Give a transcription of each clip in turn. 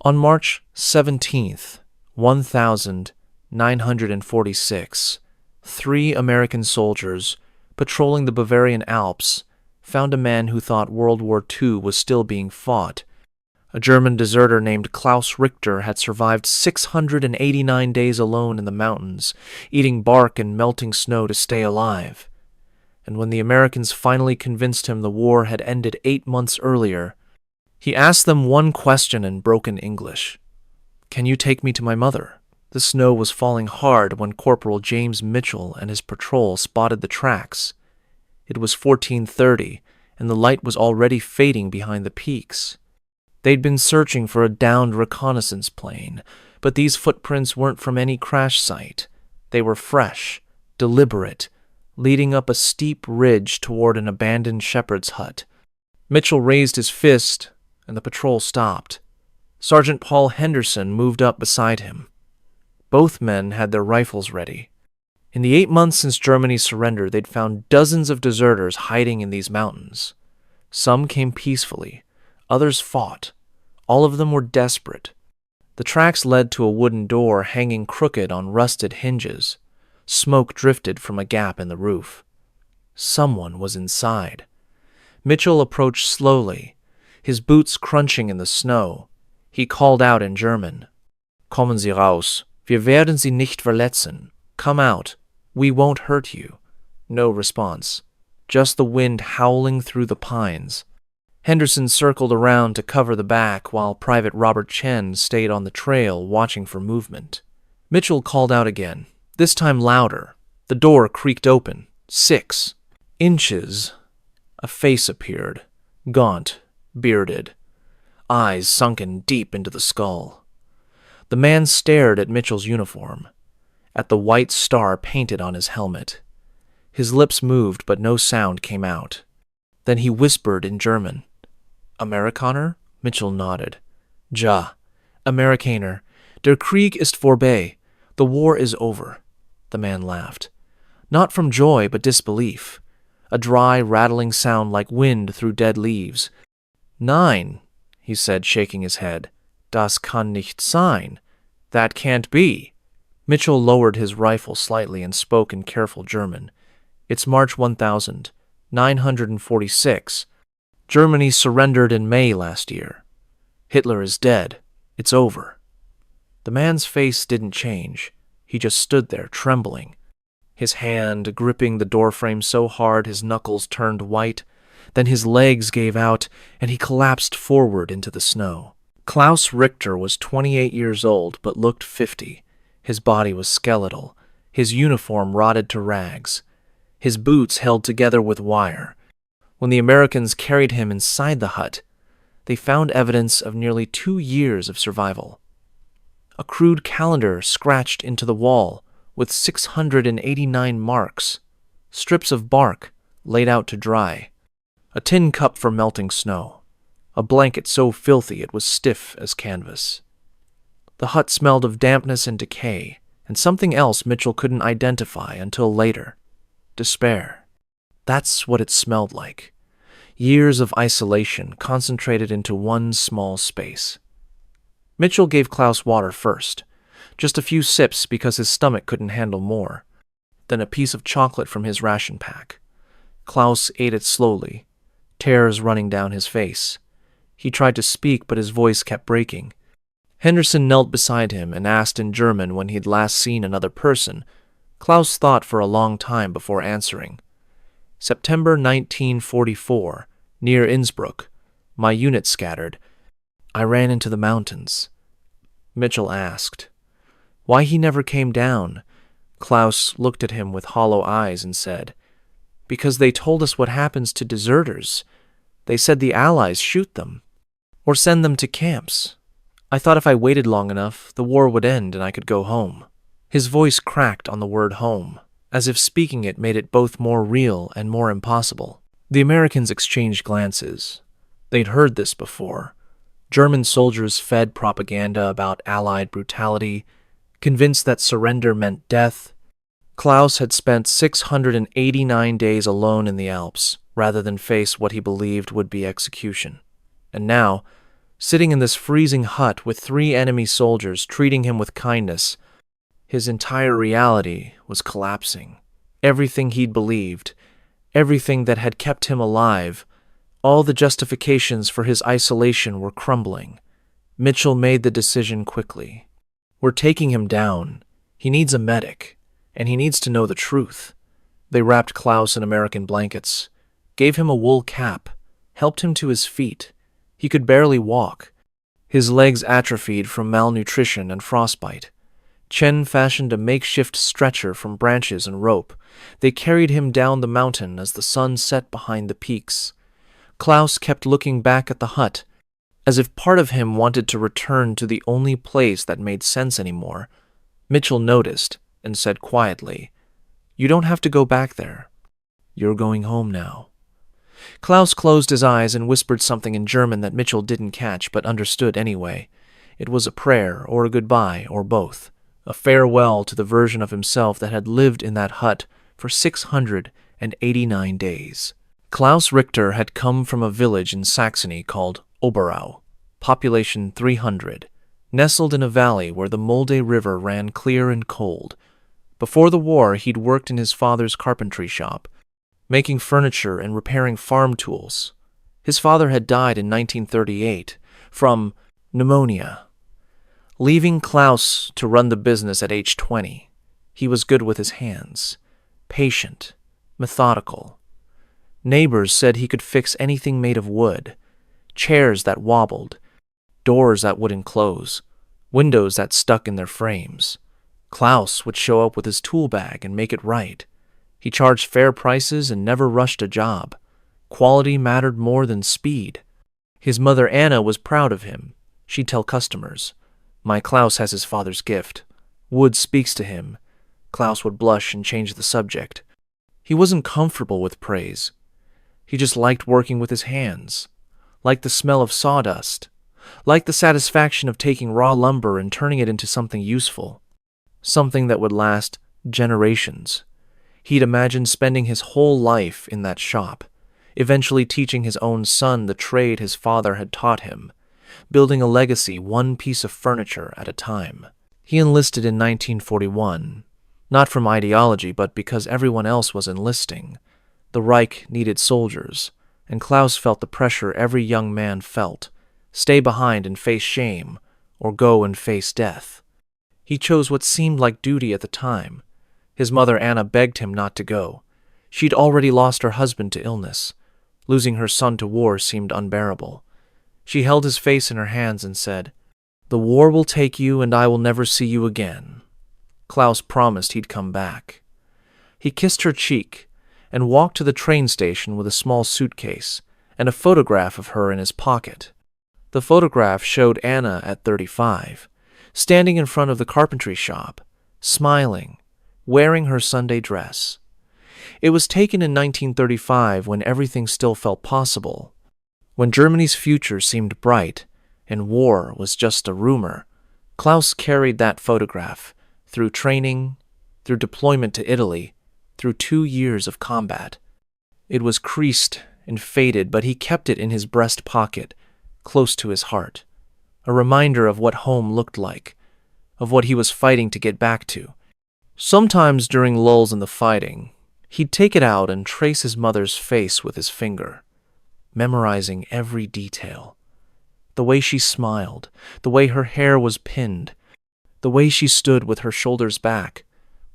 On March 17th, 1946, 3 American soldiers patrolling the Bavarian Alps found a man who thought World War II was still being fought. A German deserter named Klaus Richter had survived 689 days alone in the mountains, eating bark and melting snow to stay alive. And when the Americans finally convinced him the war had ended 8 months earlier, he asked them one question in broken English. "Can you take me to my mother?" The snow was falling hard when Corporal James Mitchell and his patrol spotted the tracks. It was 14:30, and the light was already fading behind the peaks. They'd been searching for a downed reconnaissance plane, but these footprints weren't from any crash site. They were fresh, deliberate, leading up a steep ridge toward an abandoned shepherd's hut. Mitchell raised his fist, and the patrol stopped. Sergeant Paul Henderson moved up beside him. Both men had their rifles ready. In the 8 months since Germany surrendered, they'd found dozens of deserters hiding in these mountains. Some came peacefully, others fought. All of them were desperate. The tracks led to a wooden door hanging crooked on rusted hinges. Smoke drifted from a gap in the roof. Someone was inside. Mitchell approached slowly, his boots crunching in the snow. He called out in German, "Kommen Sie raus. Wir werden Sie nicht verletzen. Come out. We won't hurt you." No response. Just the wind howling through the pines. Henderson circled around to cover the back while Private Robert Chen stayed on the trail watching for movement. Mitchell called out again, this time louder. The door creaked open. 6 inches. A face appeared, gaunt, bearded, eyes sunken deep into the skull. The man stared at Mitchell's uniform, at the white star painted on his helmet. His lips moved, but no sound came out. Then he whispered in German. "Amerikaner?" Mitchell nodded. "Ja, Amerikaner. Der Krieg ist vorbei. The war is over." The man laughed. Not from joy, but disbelief. A dry, rattling sound like wind through dead leaves. "Nein," he said, shaking his head. "Das kann nicht sein. That can't be." Mitchell lowered his rifle slightly and spoke in careful German. "It's March 1946. Germany surrendered in May last year. Hitler is dead. It's over." The man's face didn't change. He just stood there, trembling, his hand gripping the doorframe so hard his knuckles turned white. Then his legs gave out, and he collapsed forward into the snow. Klaus Richter was 28 years old, but looked 50. His body was skeletal, his uniform rotted to rags, his boots held together with wire. When the Americans carried him inside the hut, they found evidence of nearly 2 years of survival. A crude calendar scratched into the wall with 689 marks, strips of bark laid out to dry, a tin cup for melting snow, a blanket so filthy it was stiff as canvas. The hut smelled of dampness and decay, and something else Mitchell couldn't identify until later. Despair. That's what it smelled like. Years of isolation concentrated into one small space. Mitchell gave Klaus water first, just a few sips because his stomach couldn't handle more, then a piece of chocolate from his ration pack. Klaus ate it slowly, tears running down his face. He tried to speak, but his voice kept breaking. Henderson knelt beside him and asked in German when he'd last seen another person. Klaus thought for a long time before answering. "September 1944, near Innsbruck. My unit scattered. I ran into the mountains." Mitchell asked why he never came down. Klaus looked at him with hollow eyes and said, "Because they told us what happens to deserters. They said the Allies shoot them, or send them to camps. I thought if I waited long enough, the war would end and I could go home." His voice cracked on the word home, as if speaking it made it both more real and more impossible. The Americans exchanged glances. They'd heard this before. German soldiers fed propaganda about Allied brutality, convinced that surrender meant death. Klaus had spent 689 days alone in the Alps, rather than face what he believed would be execution. And now, sitting in this freezing hut with 3 enemy soldiers treating him with kindness. His entire reality was collapsing. Everything he'd believed, everything that had kept him alive, all the justifications for his isolation were crumbling. Mitchell made the decision quickly. We're taking him down. He needs a medic, and he needs to know the truth. They wrapped Klaus in American blankets, gave him a wool cap, helped him to his feet. He could barely walk. His legs atrophied from malnutrition and frostbite. Chen fashioned a makeshift stretcher from branches and rope. They carried him down the mountain as the sun set behind the peaks. Klaus kept looking back at the hut, as if part of him wanted to return to the only place that made sense anymore. Mitchell noticed and said quietly, "You don't have to go back there. You're going home now." Klaus closed his eyes and whispered something in German that Mitchell didn't catch but understood anyway. It was a prayer or a goodbye or both, a farewell to the version of himself that had lived in that hut for 689 days. Klaus Richter had come from a village in Saxony called Oberau, population 300, nestled in a valley where the Mulde River ran clear and cold. Before the war, he'd worked in his father's carpentry shop, making furniture and repairing farm tools. His father had died in 1938 from pneumonia, leaving Klaus to run the business at age 20. He was good with his hands, patient, methodical. Neighbors said he could fix anything made of wood, chairs that wobbled, doors that wouldn't close, windows that stuck in their frames. Klaus would show up with his tool bag and make it right. He charged fair prices and never rushed a job. Quality mattered more than speed. His mother Anna was proud of him. She'd tell customers, "My Klaus has his father's gift. Wood speaks to him." Klaus would blush and change the subject. He wasn't comfortable with praise. He just liked working with his hands, liked the smell of sawdust, liked the satisfaction of taking raw lumber and turning it into something useful, something that would last generations. He'd imagined spending his whole life in that shop, eventually teaching his own son the trade his father had taught him, building a legacy one piece of furniture at a time. He enlisted in 1941, not from ideology but because everyone else was enlisting. The Reich needed soldiers, and Klaus felt the pressure every young man felt: stay behind and face shame, or go and face death. He chose what seemed like duty at the time. His mother Anna begged him not to go. She'd already lost her husband to illness. Losing her son to war seemed unbearable. She held his face in her hands and said, "The war will take you and I will never see you again." Klaus promised he'd come back. He kissed her cheek and walked to the train station with a small suitcase and a photograph of her in his pocket. The photograph showed Anna at 35, standing in front of the carpentry shop, smiling, wearing her Sunday dress. It was taken in 1935 when everything still felt possible, when Germany's future seemed bright and war was just a rumor. Klaus carried that photograph through training, through deployment to Italy, through 2 years of combat. It was creased and faded, but he kept it in his breast pocket, close to his heart, a reminder of what home looked like, of what he was fighting to get back to. Sometimes during lulls in the fighting, he'd take it out and trace his mother's face with his finger, memorizing every detail. The way she smiled, the way her hair was pinned, the way she stood with her shoulders back,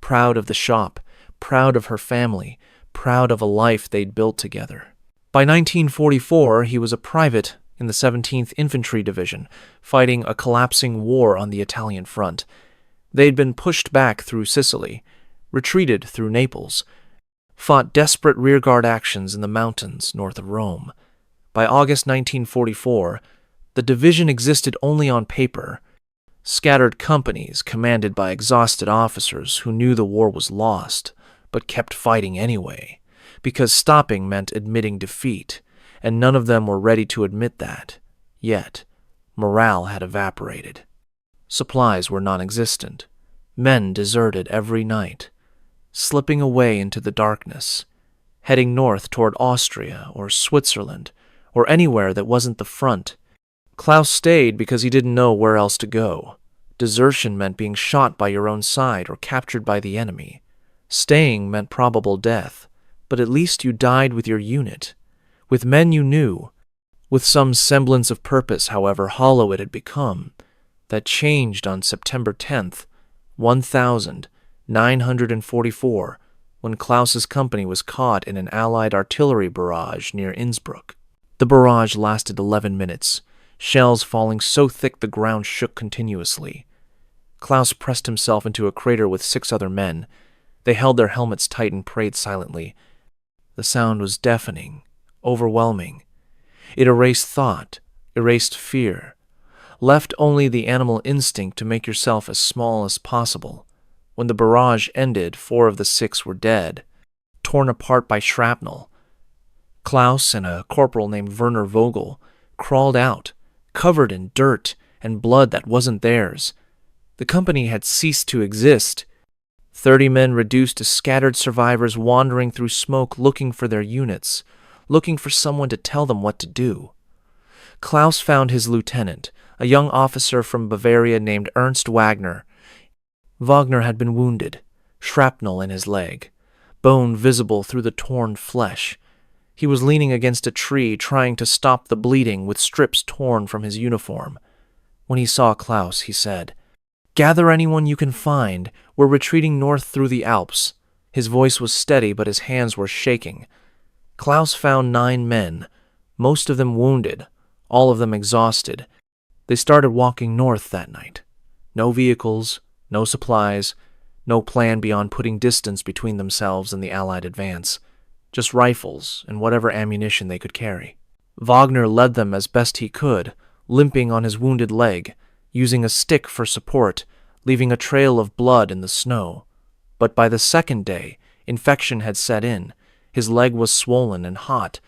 proud of the shop, proud of her family, proud of a life they'd built together. By 1944, he was a private in the 17th Infantry Division, fighting a collapsing war on the Italian front. They'd been pushed back through Sicily, retreated through Naples, fought desperate rearguard actions in the mountains north of Rome. By August 1944, the division existed only on paper. Scattered companies commanded by exhausted officers who knew the war was lost, but kept fighting anyway, because stopping meant admitting defeat, and none of them were ready to admit that. Yet, morale had evaporated. Supplies were non-existent. Men deserted every night, slipping away into the darkness, heading north toward Austria or Switzerland, or anywhere that wasn't the front. Klaus stayed because he didn't know where else to go. Desertion meant being shot by your own side or captured by the enemy. Staying meant probable death, but at least you died with your unit, with men you knew, with some semblance of purpose, however hollow it had become. That changed on September 10th, 1944, when Klaus's company was caught in an Allied artillery barrage near Innsbruck. The barrage lasted 11 minutes, shells falling so thick the ground shook continuously. Klaus pressed himself into a crater with 6 other men. They held their helmets tight and prayed silently. The sound was deafening, overwhelming. It erased thought, erased fear, left only the animal instinct to make yourself as small as possible. When the barrage ended, 4 of the 6 were dead, torn apart by shrapnel. Klaus and a corporal named Werner Vogel crawled out, covered in dirt and blood that wasn't theirs. The company had ceased to exist. 30 men reduced to scattered survivors wandering through smoke looking for their units, looking for someone to tell them what to do. Klaus found his lieutenant, a young officer from Bavaria named Ernst Wagner. Wagner had been wounded, shrapnel in his leg, bone visible through the torn flesh. He was leaning against a tree trying to stop the bleeding with strips torn from his uniform. When he saw Klaus, he said, "Gather anyone you can find. We're retreating north through the Alps." His voice was steady, but his hands were shaking. Klaus found 9 men, most of them wounded, all of them exhausted. They started walking north that night. No vehicles, no supplies, no plan beyond putting distance between themselves and the Allied advance. Just rifles and whatever ammunition they could carry. Wagner led them as best he could, limping on his wounded leg, using a stick for support, leaving a trail of blood in the snow. But by the second day, infection had set in. His leg was swollen and hot,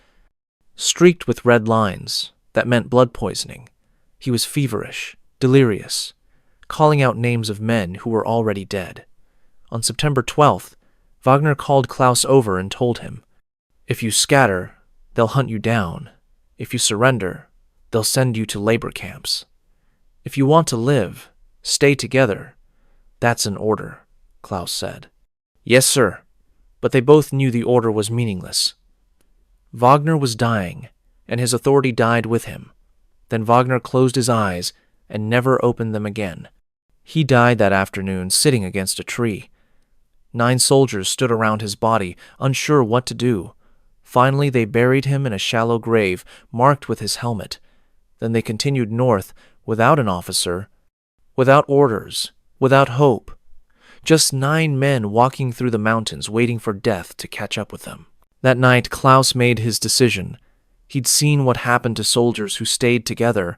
streaked with red lines. That meant blood poisoning. He was feverish, delirious, calling out names of men who were already dead. On September 12th, Wagner called Klaus over and told him, "If you scatter, they'll hunt you down. If you surrender, they'll send you to labor camps. If you want to live, stay together." "That's an order," Klaus said. "Yes, sir." But they both knew the order was meaningless. Wagner was dying, and his authority died with him. Then Wagner closed his eyes and never opened them again. He died that afternoon sitting against a tree. 9 soldiers stood around his body, unsure what to do. Finally, they buried him in a shallow grave marked with his helmet. Then they continued north without an officer, without orders, without hope. Just 9 men walking through the mountains waiting for death to catch up with them. That night, Klaus made his decision. He'd seen what happened to soldiers who stayed together.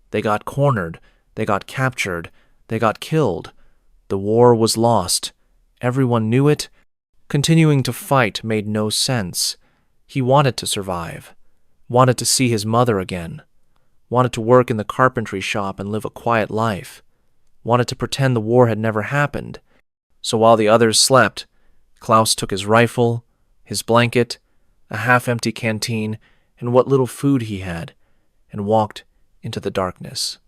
They got cornered, they got captured, they got killed. The war was lost. Everyone knew it. Continuing to fight made no sense. He wanted to survive, wanted to see his mother again, wanted to work in the carpentry shop and live a quiet life, wanted to pretend the war had never happened. So while the others slept, Klaus took his rifle, his blanket, a half-empty canteen, and what little food he had, and walked into the darkness.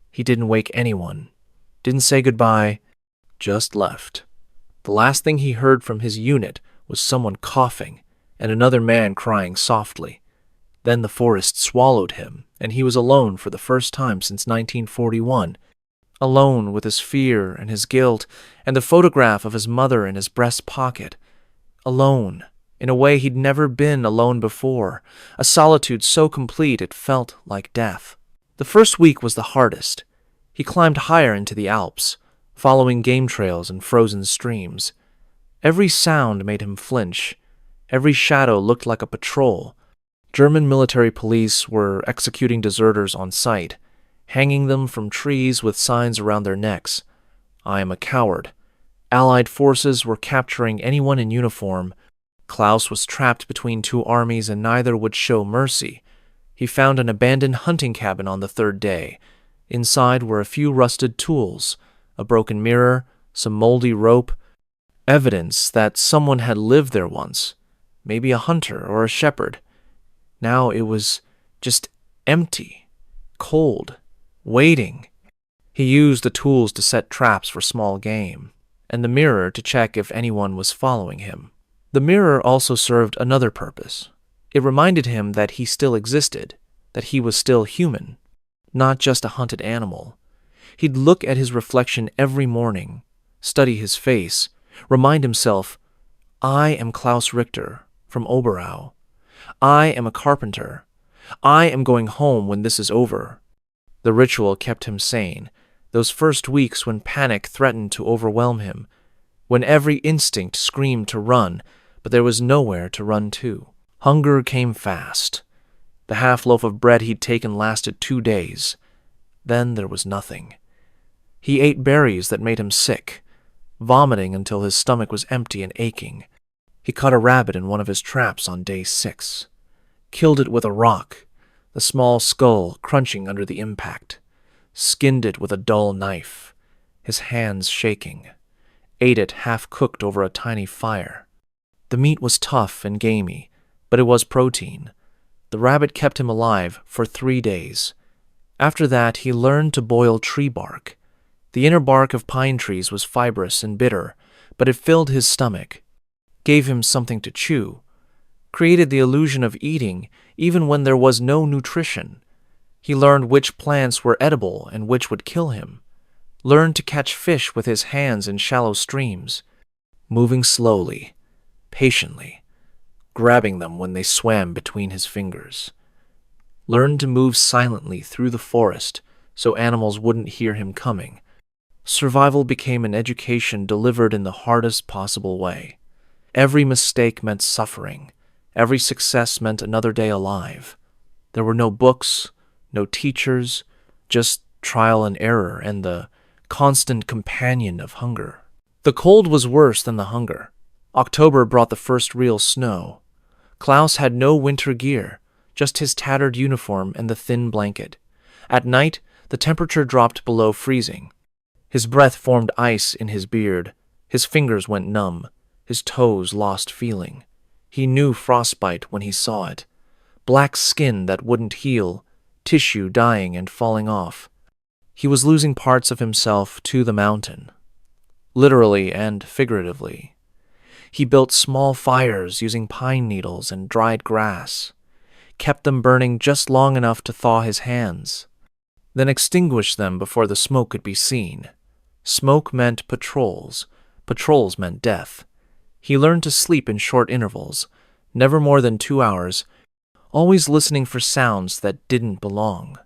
He didn't wake anyone, didn't say goodbye, just left. The last thing he heard from his unit was someone coughing and another man crying softly. Then the forest swallowed him, and he was alone for the first time since 1941. Alone with his fear and his guilt and the photograph of his mother in his breast pocket. Alone, in a way he'd never been alone before, a solitude so complete it felt like death. The first week was the hardest. He climbed higher into the Alps, following game trails and frozen streams. Every sound made him flinch. Every shadow looked like a patrol. German military police were executing deserters on sight, hanging them from trees with signs around their necks. "I am a coward." Allied forces were capturing anyone in uniform. Klaus was trapped between 2 armies and neither would show mercy. He found an abandoned hunting cabin on the 3rd day. Inside were a few rusted tools, a broken mirror, some moldy rope, evidence that someone had lived there once, maybe a hunter or a shepherd. Now it was just empty, cold, waiting. He used the tools to set traps for small game, and the mirror to check if anyone was following him. The mirror also served another purpose. It reminded him that he still existed, that he was still human, not just a hunted animal. He'd look at his reflection every morning, study his face, remind himself, I am Klaus Richter from Oberau. I am a carpenter. I am going home when this is over. The ritual kept him sane, those first weeks when panic threatened to overwhelm him, when every instinct screamed to run, but there was nowhere to run to. Hunger came fast. The half loaf of bread he'd taken lasted 2 days. Then there was nothing. He ate berries that made him sick, vomiting until his stomach was empty and aching. He caught a rabbit in one of his traps on day 6. Killed it with a rock, the small skull crunching under the impact. Skinned it with a dull knife, his hands shaking. Ate it half-cooked over a tiny fire. The meat was tough and gamey, but it was protein. The rabbit kept him alive for 3 days. After that, he learned to boil tree bark. The inner bark of pine trees was fibrous and bitter, but it filled his stomach, gave him something to chew, created the illusion of eating even when there was no nutrition. He learned which plants were edible and which would kill him, learned to catch fish with his hands in shallow streams, moving slowly, patiently, grabbing them when they swam between his fingers. Learned to move silently through the forest so animals wouldn't hear him coming. Survival became an education delivered in the hardest possible way. Every mistake meant suffering. Every success meant another day alive. There were no books, no teachers, just trial and error and the constant companion of hunger. The cold was worse than the hunger. October brought the first real snow. Klaus had no winter gear, just his tattered uniform and the thin blanket. At night, the temperature dropped below freezing. His breath formed ice in his beard. His fingers went numb. His toes lost feeling. He knew frostbite when he saw it. Black skin that wouldn't heal, tissue dying and falling off. He was losing parts of himself to the mountain, literally and figuratively. He built small fires using pine needles and dried grass, kept them burning just long enough to thaw his hands, then extinguished them before the smoke could be seen. Smoke meant patrols. Patrols meant death. He learned to sleep in short intervals, never more than 2 hours, always listening for sounds that didn't belong.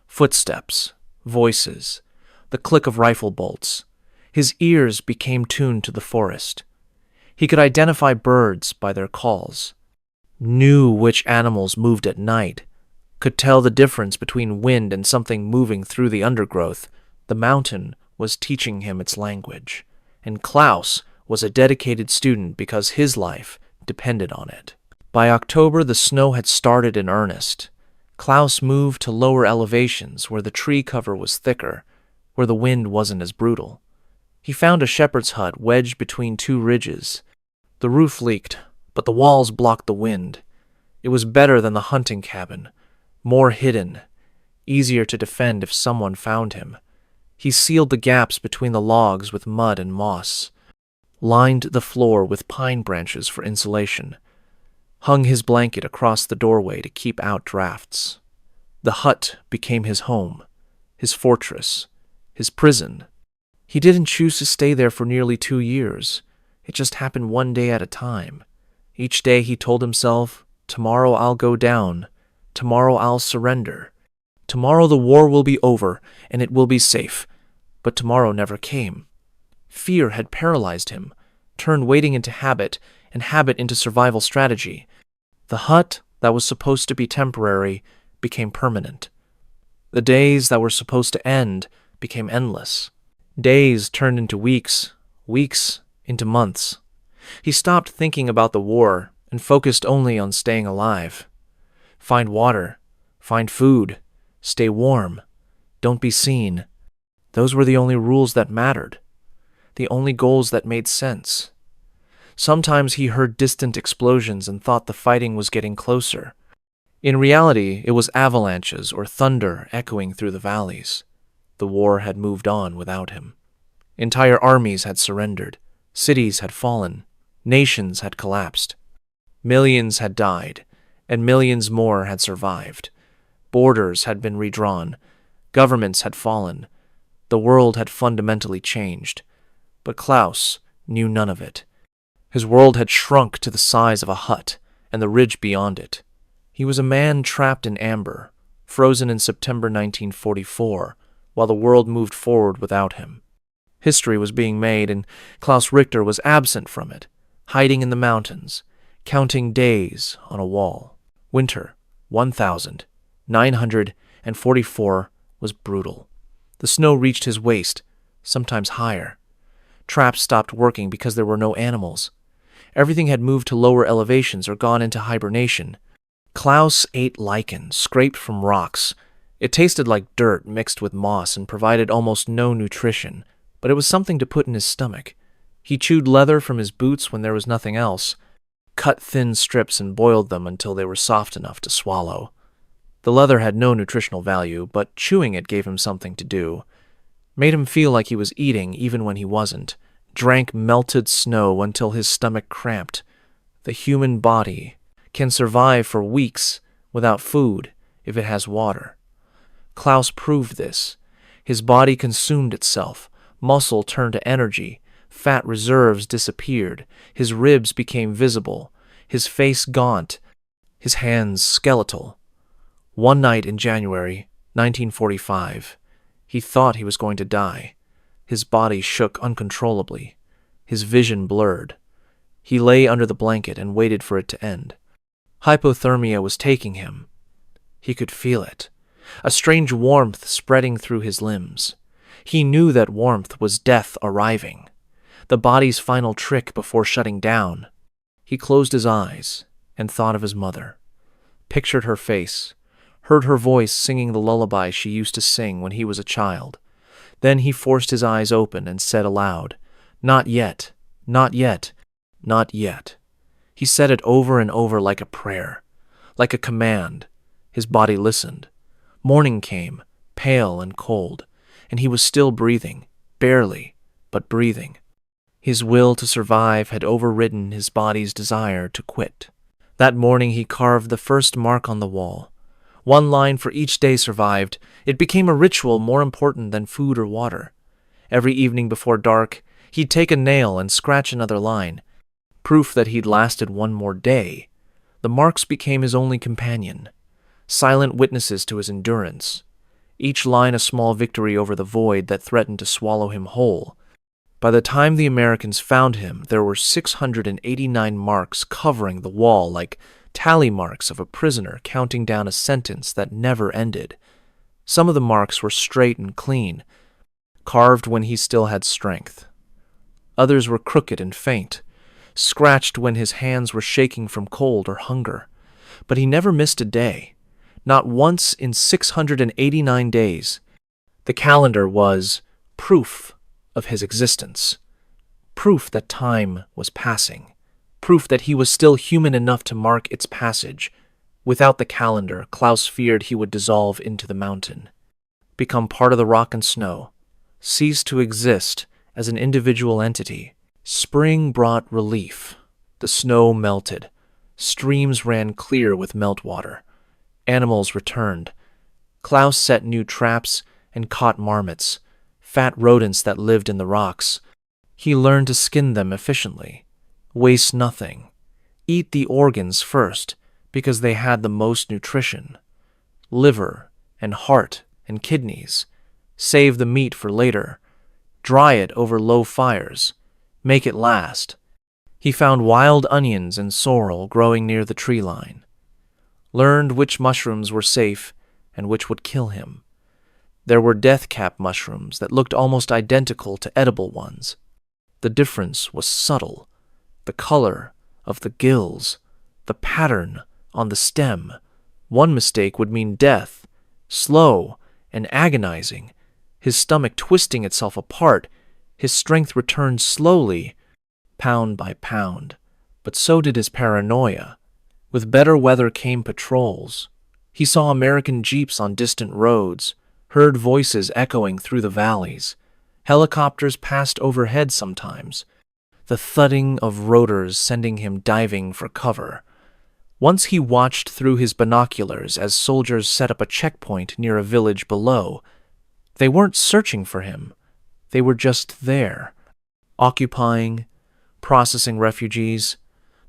Footsteps, voices, the click of rifle bolts. His ears became tuned to the forest. He could identify birds by their calls, knew which animals moved at night, could tell the difference between wind and something moving through the undergrowth. The mountain was teaching him its language, and Klaus was a dedicated student because his life depended on it. By October, the snow had started in earnest. Klaus moved to lower elevations where the tree cover was thicker, where the wind wasn't as brutal. He found a shepherd's hut wedged between 2 ridges. The roof leaked, but the walls blocked the wind. It was better than the hunting cabin, more hidden, easier to defend if someone found him. He sealed the gaps between the logs with mud and moss, lined the floor with pine branches for insulation, hung his blanket across the doorway to keep out drafts. The hut became his home, his fortress, his prison. He didn't choose to stay there for nearly 2 years. It just happened one day at a time. Each day he told himself, tomorrow I'll go down. Tomorrow I'll surrender. Tomorrow the war will be over and it will be safe. But tomorrow never came. Fear had paralyzed him, turned waiting into habit and habit into survival strategy. The hut that was supposed to be temporary became permanent. The days that were supposed to end became endless. Days turned into weeks, weeks into months. He stopped thinking about the war and focused only on staying alive. Find water, find food, stay warm, don't be seen. Those were the only rules that mattered, the only goals that made sense. Sometimes he heard distant explosions and thought the fighting was getting closer. In reality, it was avalanches or thunder echoing through the valleys. The war had moved on without him. Entire armies had surrendered. Cities had fallen. Nations had collapsed. Millions had died, and millions more had survived. Borders had been redrawn. Governments had fallen. The world had fundamentally changed. But Klaus knew none of it. His world had shrunk to the size of a hut and the ridge beyond it. He was a man trapped in amber, frozen in September 1944, while the world moved forward without him. History was being made, and Klaus Richter was absent from it, hiding in the mountains, counting days on a wall. Winter 1944 was brutal. The snow reached his waist, sometimes higher. Traps stopped working because there were no animals. Everything had moved to lower elevations or gone into hibernation. Klaus ate lichen scraped from rocks. It tasted like dirt mixed with moss and provided almost no nutrition, but it was something to put in his stomach. He chewed leather from his boots when there was nothing else, cut thin strips and boiled them until they were soft enough to swallow. The leather had no nutritional value, but chewing it gave him something to do. Made him feel like he was eating even when he wasn't. Drank melted snow until his stomach cramped. The human body can survive for weeks without food if it has water. Klaus proved this. His body consumed itself. Muscle turned to energy. Fat reserves disappeared. His ribs became visible. His face gaunt. His hands skeletal. One night in January 1945, he thought he was going to die. His body shook uncontrollably. His vision blurred. He lay under the blanket and waited for it to end. Hypothermia was taking him. He could feel it. A strange warmth spreading through his limbs. He knew that warmth was death arriving. The body's final trick before shutting down. He closed his eyes and thought of his mother. Pictured her face. Heard her voice singing the lullaby she used to sing when he was a child. Then he forced his eyes open and said aloud, "Not yet, not yet, not yet." He said it over and over like a prayer, like a command. His body listened. Morning came, pale and cold, and he was still breathing, barely, but breathing. His will to survive had overridden his body's desire to quit. That morning he carved the first mark on the wall. One line for each day survived. It became a ritual more important than food or water. Every evening before dark, he'd take a nail and scratch another line. Proof that he'd lasted one more day. The marks became his only companion. Silent witnesses to his endurance. Each line a small victory over the void that threatened to swallow him whole. By the time the Americans found him, there were 689 marks covering the wall like tally marks of a prisoner counting down a sentence that never ended. Some of the marks were straight and clean, carved when he still had strength. Others were crooked and faint, scratched when his hands were shaking from cold or hunger. But he never missed a day, not once in 689 days. The calendar was proof of his existence, proof that time was passing. Proof that he was still human enough to mark its passage. Without the calendar, Klaus feared he would dissolve into the mountain, become part of the rock and snow, cease to exist as an individual entity. Spring brought relief. The snow melted. Streams ran clear with meltwater. Animals returned. Klaus set new traps and caught marmots, fat rodents that lived in the rocks. He learned to skin them efficiently. Waste nothing. Eat the organs first, because they had the most nutrition. Liver and heart and kidneys. Save the meat for later. Dry it over low fires. Make it last. He found wild onions and sorrel growing near the tree line. Learned which mushrooms were safe and which would kill him. There were death cap mushrooms that looked almost identical to edible ones. The difference was subtle. The color of the gills, the pattern on the stem. One mistake would mean death, slow and agonizing, his stomach twisting itself apart. His strength returned slowly, pound by pound, but so did his paranoia. With better weather came patrols, He saw American jeeps on distant roads, heard voices echoing through the valleys. Helicopters passed overhead sometimes, the thudding of rotors sending him diving for cover. Once he watched through his binoculars as soldiers set up a checkpoint near a village below. They weren't searching for him. They were just there, occupying, processing refugees,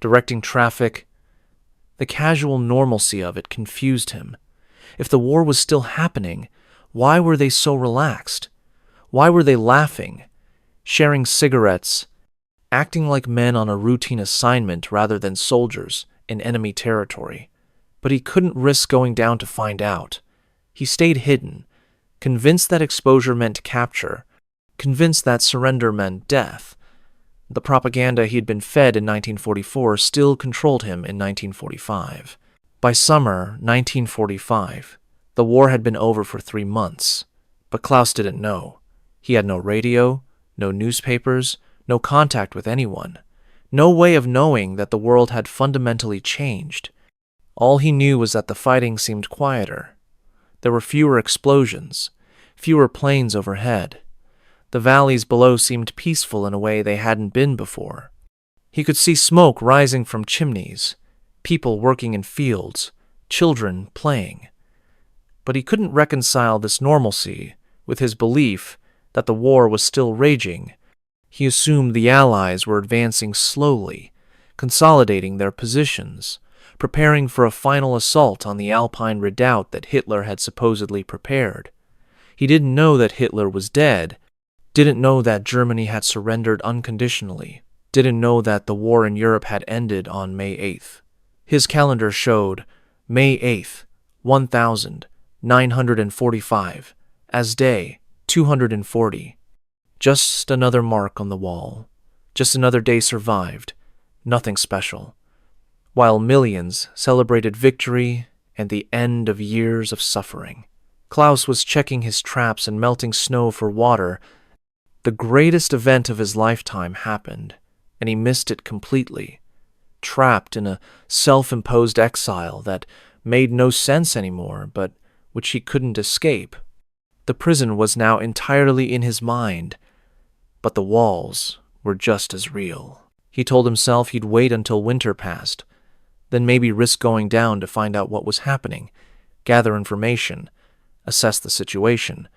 directing traffic. The casual normalcy of it confused him. If the war was still happening, why were they so relaxed? Why were they laughing, sharing cigarettes, acting like men on a routine assignment rather than soldiers in enemy territory? But he couldn't risk going down to find out. He stayed hidden, convinced that exposure meant capture, convinced that surrender meant death. The propaganda he'd been fed in 1944 still controlled him in 1945. By summer 1945, the war had been over for 3 months, but Klaus didn't know. He had no radio, no newspapers, no contact with anyone, no way of knowing that the world had fundamentally changed. All he knew was that the fighting seemed quieter. There were fewer explosions, fewer planes overhead. The valleys below seemed peaceful in a way they hadn't been before. He could see smoke rising from chimneys, people working in fields, children playing. But he couldn't reconcile this normalcy with his belief that the war was still raging. He assumed the Allies were advancing slowly, consolidating their positions, preparing for a final assault on the Alpine redoubt that Hitler had supposedly prepared. He didn't know that Hitler was dead, didn't know that Germany had surrendered unconditionally, didn't know that the war in Europe had ended on May 8th. His calendar showed May 8th, 1945, as day 240. Just another mark on the wall. Just another day survived. Nothing special. While millions celebrated victory and the end of years of suffering. Klaus was checking his traps and melting snow for water. The greatest event of his lifetime happened, and he missed it completely. Trapped in a self-imposed exile that made no sense anymore, but which he couldn't escape. The prison was now entirely in his mind, but the walls were just as real. He told himself he'd wait until winter passed, then maybe risk going down to find out what was happening, gather information, assess the situation.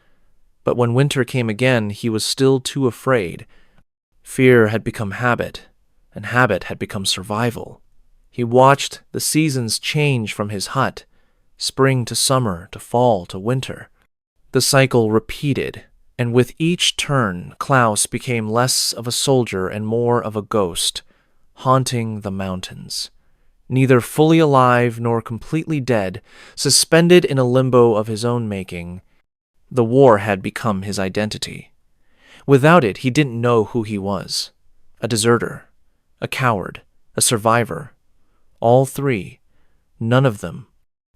But when winter came again, he was still too afraid. Fear had become habit, and habit had become survival. He watched the seasons change from his hut, spring to summer to fall to winter. The cycle repeated, and with each turn, Klaus became less of a soldier and more of a ghost, haunting the mountains. Neither fully alive nor completely dead, suspended in a limbo of his own making, the war had become his identity. Without it, he didn't know who he was. A deserter, a coward, a survivor. All three. None of them.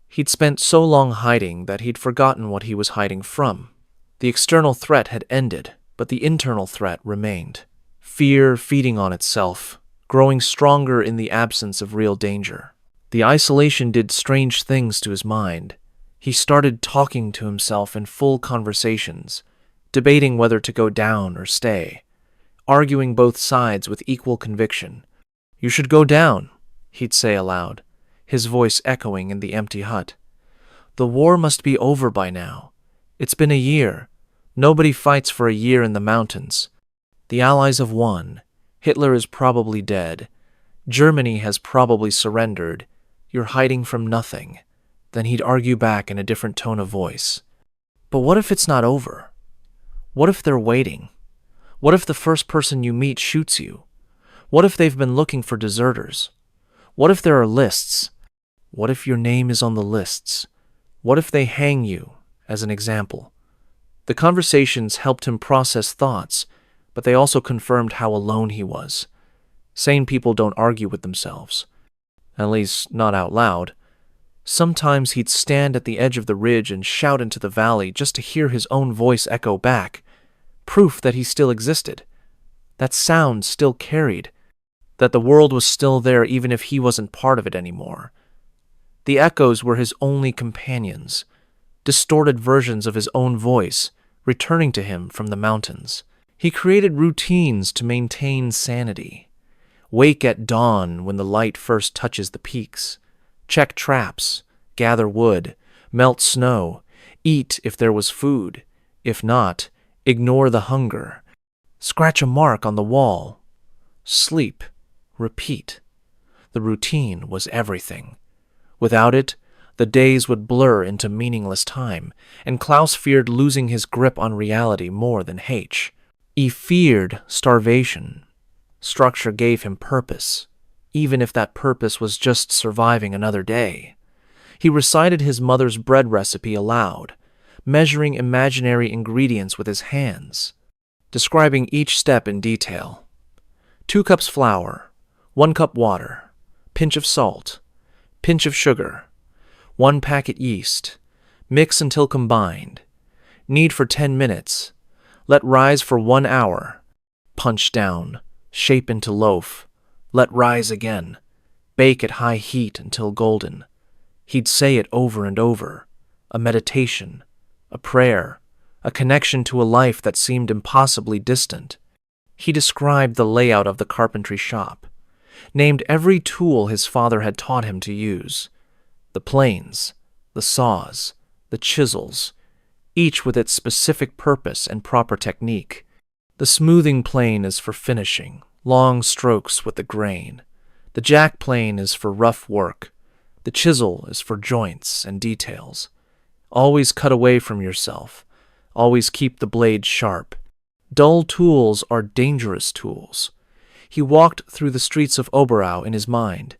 He'd spent so long hiding that he'd forgotten what he was hiding from. The external threat had ended, but the internal threat remained. Fear feeding on itself, growing stronger in the absence of real danger. The isolation did strange things to his mind. He started talking to himself in full conversations, debating whether to go down or stay, arguing both sides with equal conviction. "You should go down," he'd say aloud, his voice echoing in the empty hut. "The war must be over by now. It's been a year. Nobody fights for a year in the mountains. The Allies have won. Hitler is probably dead. Germany has probably surrendered. You're hiding from nothing." Then he'd argue back in a different tone of voice. "But what if it's not over? What if they're waiting? What if the first person you meet shoots you? What if they've been looking for deserters? What if there are lists? What if your name is on the lists? What if they hang you, as an example?" The conversations helped him process thoughts, but they also confirmed how alone he was. Sane people don't argue with themselves. At least, not out loud. Sometimes he'd stand at the edge of the ridge and shout into the valley just to hear his own voice echo back. Proof that he still existed. That sound still carried. That the world was still there even if he wasn't part of it anymore. The echoes were his only companions, distorted versions of his own voice returning to him from the mountains. He created routines to maintain sanity. Wake at dawn when the light first touches the peaks. Check traps, gather wood, melt snow, eat if there was food. If not, ignore the hunger. Scratch a mark on the wall. Sleep. Repeat. The routine was everything. Without it, the days would blur into meaningless time, and Klaus feared losing his grip on reality more than H. He feared starvation. Structure gave him purpose, even if that purpose was just surviving another day. He recited his mother's bread recipe aloud, measuring imaginary ingredients with his hands, describing each step in detail. 2 cups flour, 1 cup water, pinch of salt, pinch of sugar, 1 packet yeast, mix until combined, knead for 10 minutes, let rise for 1 hour, punch down, shape into loaf, let rise again, bake at high heat until golden. He'd say it over and over, a meditation, a prayer, a connection to a life that seemed impossibly distant. He described the layout of the carpentry shop, named every tool his father had taught him to use, the planes, the saws, the chisels, each with its specific purpose and proper technique. The smoothing plane is for finishing, long strokes with the grain. The jack plane is for rough work. The chisel is for joints and details. Always cut away from yourself. Always keep the blade sharp. Dull tools are dangerous tools. He walked through the streets of Oberau in his mind,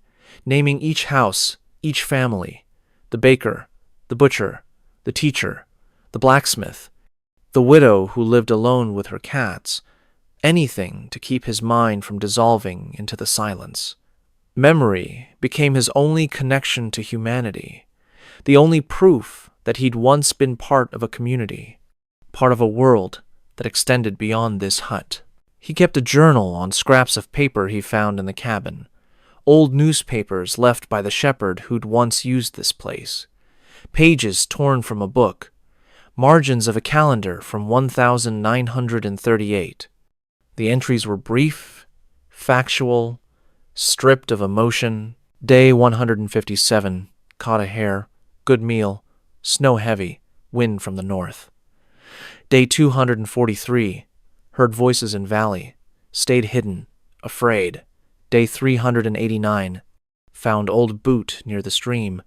naming each house, each family, the baker, the butcher, the teacher, the blacksmith, the widow who lived alone with her cats, anything to keep his mind from dissolving into the silence. Memory became his only connection to humanity, the only proof that he'd once been part of a community, part of a world that extended beyond this hut. He kept a journal on scraps of paper he found in the cabin, old newspapers left by the shepherd who'd once used this place, pages torn from a book, margins of a calendar from 1938. The entries were brief, factual, stripped of emotion. Day 157, caught a hare, good meal, snow heavy, wind from the north. Day 243, heard voices in valley, stayed hidden, afraid. Day 389, found old boot near the stream,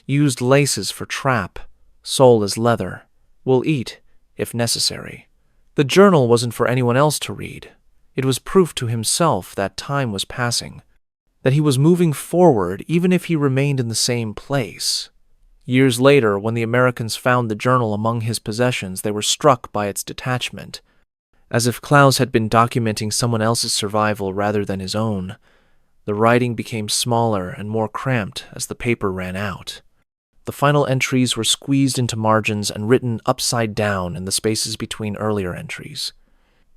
used laces for trap, sole as leather, will eat, if necessary. The journal wasn't for anyone else to read. It was proof to himself that time was passing, that he was moving forward even if he remained in the same place. Years later, when the Americans found the journal among his possessions, they were struck by its detachment, as if Klaus had been documenting someone else's survival rather than his own. The writing became smaller and more cramped as the paper ran out. The final entries were squeezed into margins and written upside down in the spaces between earlier entries.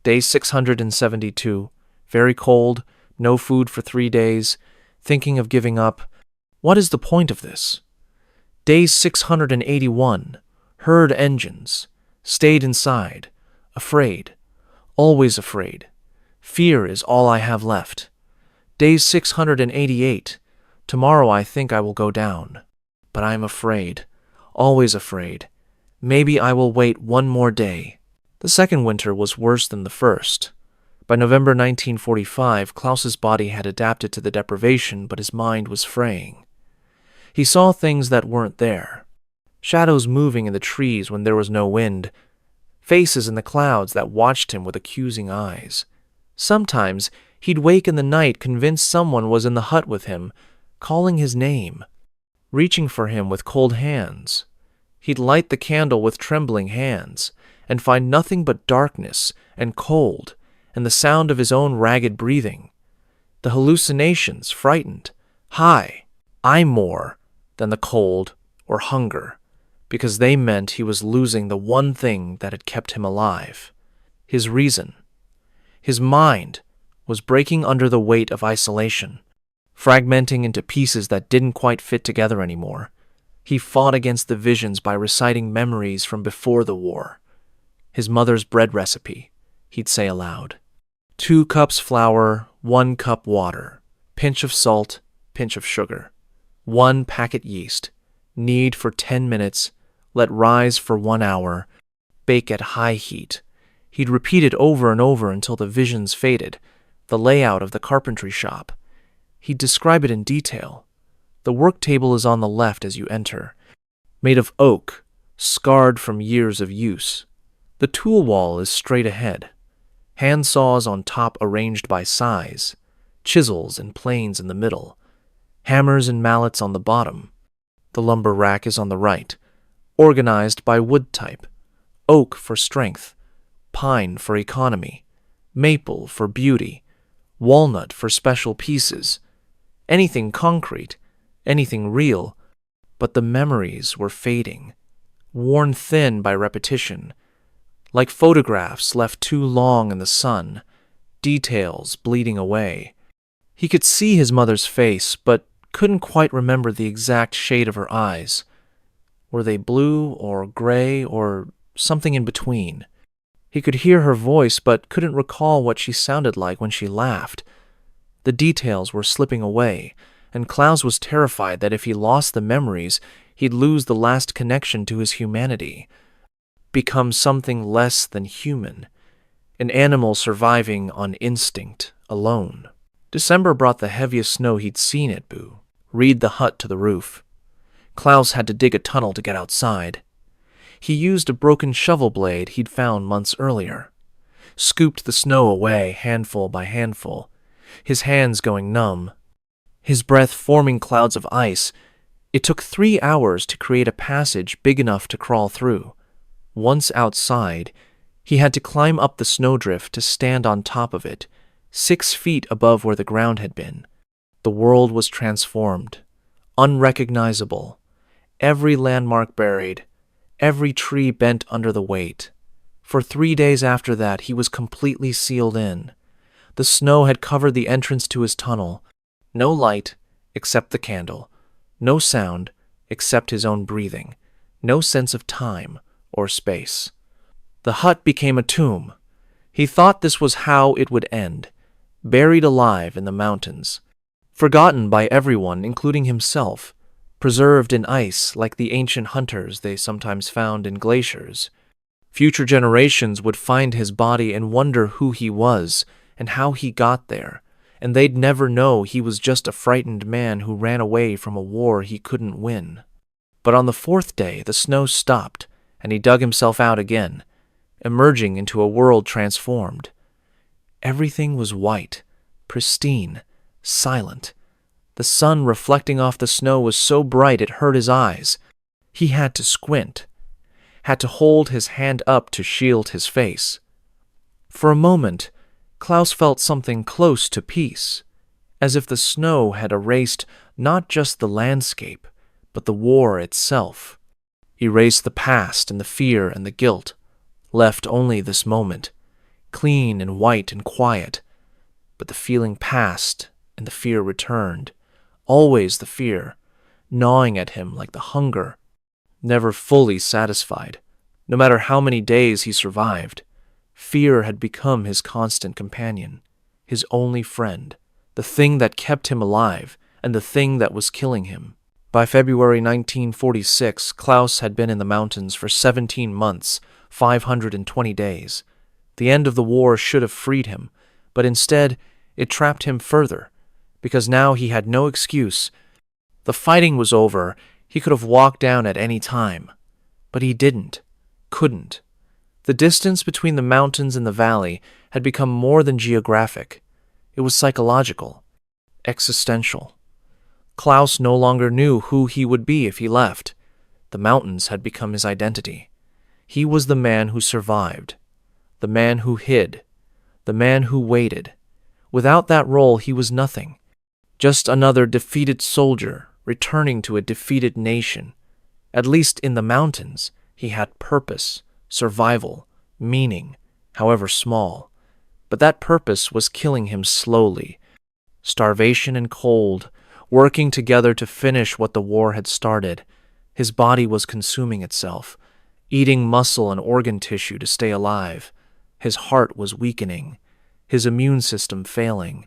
Day 672, very cold, no food for 3 days, thinking of giving up. What is the point of this? Day 681, heard engines, stayed inside, afraid, always afraid. Fear is all I have left. Day 688, tomorrow I think I will go down. But I am afraid, always afraid. Maybe I will wait 1 more day. The second winter was worse than the first. By November 1945, Klaus's body had adapted to the deprivation, but his mind was fraying. He saw things that weren't there. Shadows moving in the trees when there was no wind. Faces in the clouds that watched him with accusing eyes. Sometimes he'd wake in the night convinced someone was in the hut with him, calling his name, reaching for him with cold hands. He'd light the candle with trembling hands and find nothing but darkness and cold and the sound of his own ragged breathing. The hallucinations frightened. Hi, I'm more than the cold or hunger, because they meant he was losing the one thing that had kept him alive, his reason. His mind was breaking under the weight of isolation, fragmenting into pieces that didn't quite fit together anymore. He fought against the visions by reciting memories from before the war. His mother's bread recipe, he'd say aloud. 2 cups flour, 1 cup water, pinch of salt, pinch of sugar, 1 packet yeast, knead for 10 minutes, let rise for 1 hour, bake at high heat. He'd repeat it over and over until the visions faded, the layout of the carpentry shop. He'd describe it in detail. The work table is on the left as you enter, made of oak, scarred from years of use. The tool wall is straight ahead. Hand saws on top arranged by size, chisels and planes in the middle, hammers and mallets on the bottom. The lumber rack is on the right, organized by wood type, oak for strength, pine for economy, maple for beauty, walnut for special pieces. Anything concrete, anything real, but the memories were fading, worn thin by repetition, like photographs left too long in the sun, details bleeding away. He could see his mother's face, but couldn't quite remember the exact shade of her eyes. Were they blue or gray or something in between? He could hear her voice, but couldn't recall what she sounded like when she laughed. The details were slipping away, and Klaus was terrified that if he lost the memories, he'd lose the last connection to his humanity, become something less than human, an animal surviving on instinct alone. December brought the heaviest snow he'd seen at Boo. Reed the hut to the roof. Klaus had to dig a tunnel to get outside. He used a broken shovel blade he'd found months earlier, scooped the snow away handful by handful, his hands going numb, his breath forming clouds of ice. It took 3 hours to create a passage big enough to crawl through. Once outside, he had to climb up the snowdrift to stand on top of it, 6 feet above where the ground had been. The world was transformed, unrecognizable, every landmark buried, every tree bent under the weight. For 3 days after that, he was completely sealed in. The snow had covered the entrance to his tunnel. No light except the candle, no sound except his own breathing, no sense of time or space. The hut became a tomb. He thought this was how it would end, buried alive in the mountains, forgotten by everyone, including himself, preserved in ice like the ancient hunters they sometimes found in glaciers. Future generations would find his body and wonder who he was and how he got there, and they'd never know he was just a frightened man who ran away from a war he couldn't win. But on the 4th day, the snow stopped, and he dug himself out again, emerging into a world transformed. Everything was white, pristine, silent. The sun reflecting off the snow was so bright it hurt his eyes. He had to squint, had to hold his hand up to shield his face. For a moment, Klaus felt something close to peace, as if the snow had erased not just the landscape, but the war itself. Erased the past and the fear and the guilt, left only this moment, clean and white and quiet. But the feeling passed and the fear returned, always the fear, gnawing at him like the hunger, never fully satisfied. No matter how many days he survived, fear had become his constant companion, his only friend, the thing that kept him alive and the thing that was killing him. By February 1946, Klaus had been in the mountains for 17 months, 520 days. The end of the war should have freed him, but instead it trapped him further, because now he had no excuse. The fighting was over. He could have walked down at any time, but he didn't, couldn't. The distance between the mountains and the valley had become more than geographic. It was psychological, existential. Klaus no longer knew who he would be if he left. The mountains had become his identity. He was the man who survived, the man who hid, the man who waited. Without that role, he was nothing, just another defeated soldier returning to a defeated nation. At least in the mountains, he had purpose, survival, meaning, however small. But that purpose was killing him slowly. Starvation and cold, working together to finish what the war had started. His body was consuming itself, eating muscle and organ tissue to stay alive. His heart was weakening, his immune system failing.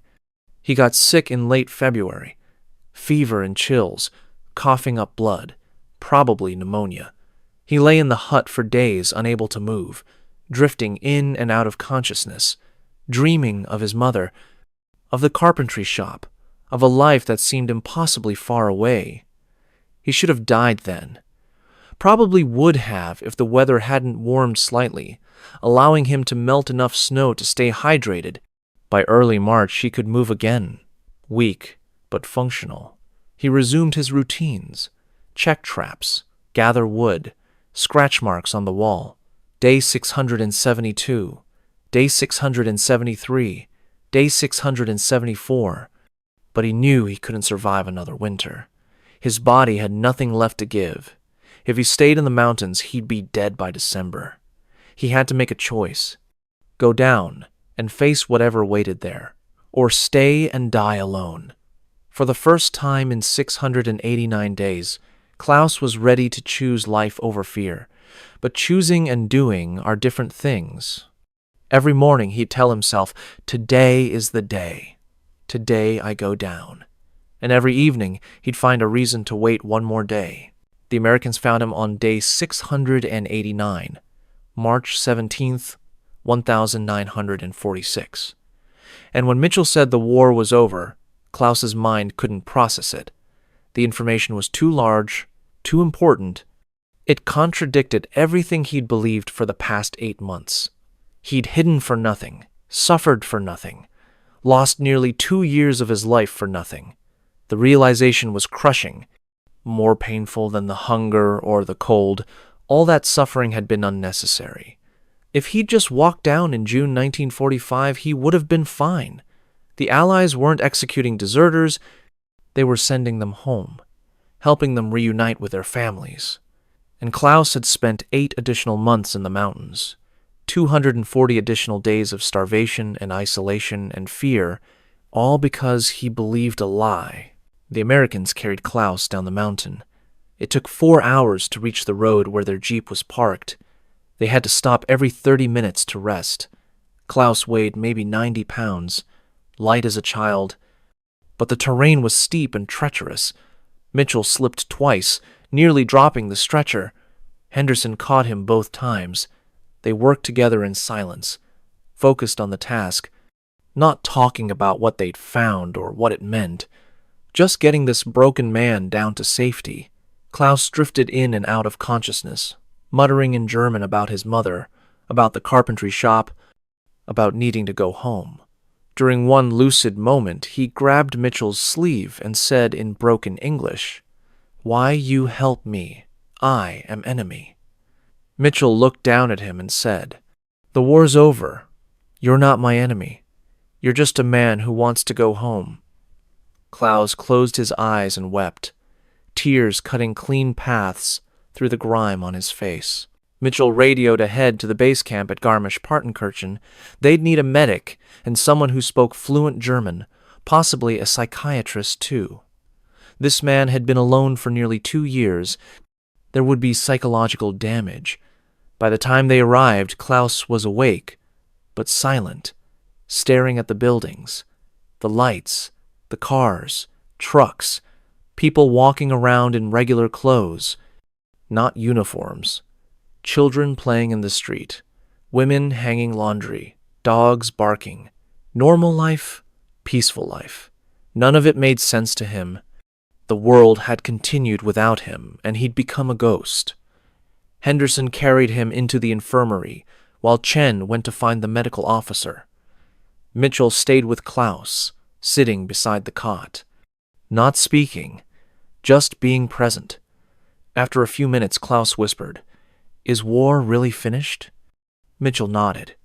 He got sick in late February. Fever and chills, coughing up blood, probably pneumonia. He lay in the hut for days, unable to move, drifting in and out of consciousness, dreaming of his mother, of the carpentry shop, of a life that seemed impossibly far away. He should have died then. Probably would have if the weather hadn't warmed slightly, allowing him to melt enough snow to stay hydrated. By early March, he could move again, weak but functional. He resumed his routines, check traps, gather wood, scratch marks on the wall. Day 672, day 673, day 674. But he knew he couldn't survive another winter. His body had nothing left to give. If he stayed in the mountains, he'd be dead by December. He had to make a choice. Go down and face whatever waited there, or stay and die alone. For the first time in 689 days, Klaus was ready to choose life over fear. But choosing and doing are different things. Every morning he'd tell himself, "Today is the day. Today I go down." And every evening he'd find a reason to wait one more day. The Americans found him on day 689, March 17th, 1946. And when Mitchell said the war was over, Klaus's mind couldn't process it. The information was too large, too important. It contradicted everything he'd believed for the past 8 months. He'd hidden for nothing, suffered for nothing, lost nearly 2 years of his life for nothing. The realization was crushing, more painful than the hunger or the cold. All that suffering had been unnecessary. If he'd just walked down in June 1945, he would have been fine. The Allies weren't executing deserters, they were sending them home, helping them reunite with their families. And Klaus had spent 8 additional months in the mountains, 240 additional days of starvation and isolation and fear, all because he believed a lie. The Americans carried Klaus down the mountain. It took 4 hours to reach the road where their jeep was parked. They had to stop every 30 minutes to rest. Klaus weighed maybe 90 pounds, light as a child. But the terrain was steep and treacherous. Mitchell slipped twice, nearly dropping the stretcher. Henderson caught him both times. They worked together in silence, focused on the task, not talking about what they'd found or what it meant, just getting this broken man down to safety. Klaus drifted in and out of consciousness, muttering in German about his mother, about the carpentry shop, about needing to go home. During one lucid moment, he grabbed Mitchell's sleeve and said in broken English, "Why you help me? I am enemy." Mitchell looked down at him and said, "The war's over. You're not my enemy. You're just a man who wants to go home." Klaus closed his eyes and wept, tears cutting clean paths through the grime on his face. Mitchell radioed ahead to the base camp at Garmisch-Partenkirchen. They'd need a medic and someone who spoke fluent German, possibly a psychiatrist too. This man had been alone for nearly 2 years. There would be psychological damage. By the time they arrived, Klaus was awake, but silent, staring at the buildings, the lights, the cars, trucks, people walking around in regular clothes, not uniforms, children playing in the street, women hanging laundry, dogs barking. Normal life, peaceful life. None of it made sense to him. The world had continued without him, and he'd become a ghost. Henderson carried him into the infirmary, while Chen went to find the medical officer. Mitchell stayed with Klaus, sitting beside the cot, not speaking, just being present. After a few minutes, Klaus whispered, "Is war really finished?" Mitchell nodded.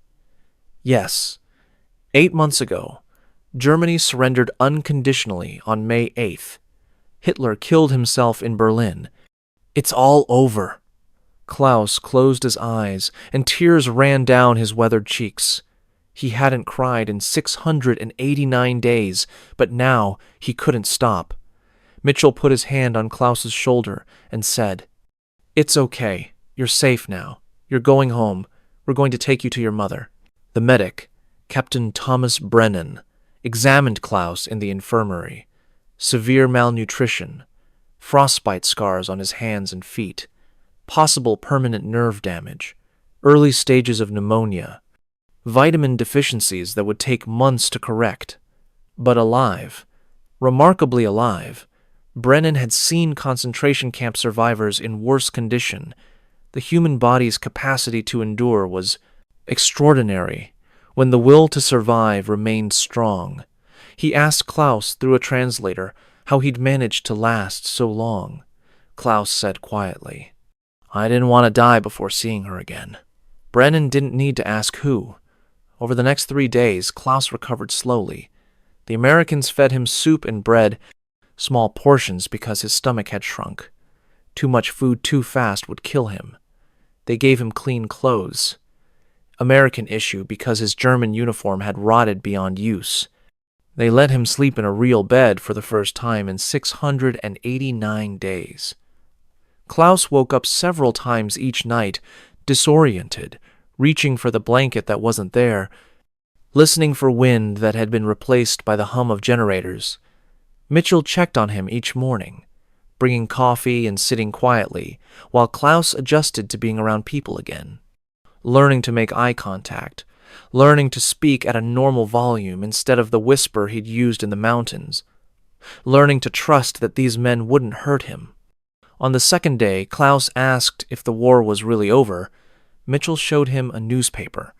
Yes. 8 months ago, Germany surrendered unconditionally on May 8th. Hitler killed himself in Berlin. It's all over. Klaus closed his eyes, and tears ran down his weathered cheeks. He hadn't cried in 689 days, but now he couldn't stop. Mitchell put his hand on Klaus's shoulder and said, "It's okay. You're safe now. You're going home. We're going to take you to your mother." The medic, Captain Thomas Brennan, examined Klaus in the infirmary. Severe malnutrition, frostbite scars on his hands and feet, possible permanent nerve damage, early stages of pneumonia, vitamin deficiencies that would take months to correct. But alive, remarkably alive, Brennan had seen concentration camp survivors in worse condition. The human body's capacity to endure was extraordinary when the will to survive remained strong. He asked Klaus through a translator how he'd managed to last so long. Klaus said quietly, "I didn't want to die before seeing her again." Brennan didn't need to ask who. Over the next 3 days, Klaus recovered slowly. The Americans fed him soup and bread, small portions because his stomach had shrunk. Too much food too fast would kill him. They gave him clean clothes. American issue because his German uniform had rotted beyond use. They let him sleep in a real bed for the first time in 689 days. Klaus woke up several times each night, disoriented, reaching for the blanket that wasn't there, listening for wind that had been replaced by the hum of generators. Mitchell checked on him each morning, bringing coffee and sitting quietly, while Klaus adjusted to being around people again, learning to make eye contact, learning to speak at a normal volume instead of the whisper he'd used in the mountains, learning to trust that these men wouldn't hurt him. On the second day, Klaus asked if the war was really over. Mitchell showed him a newspaper.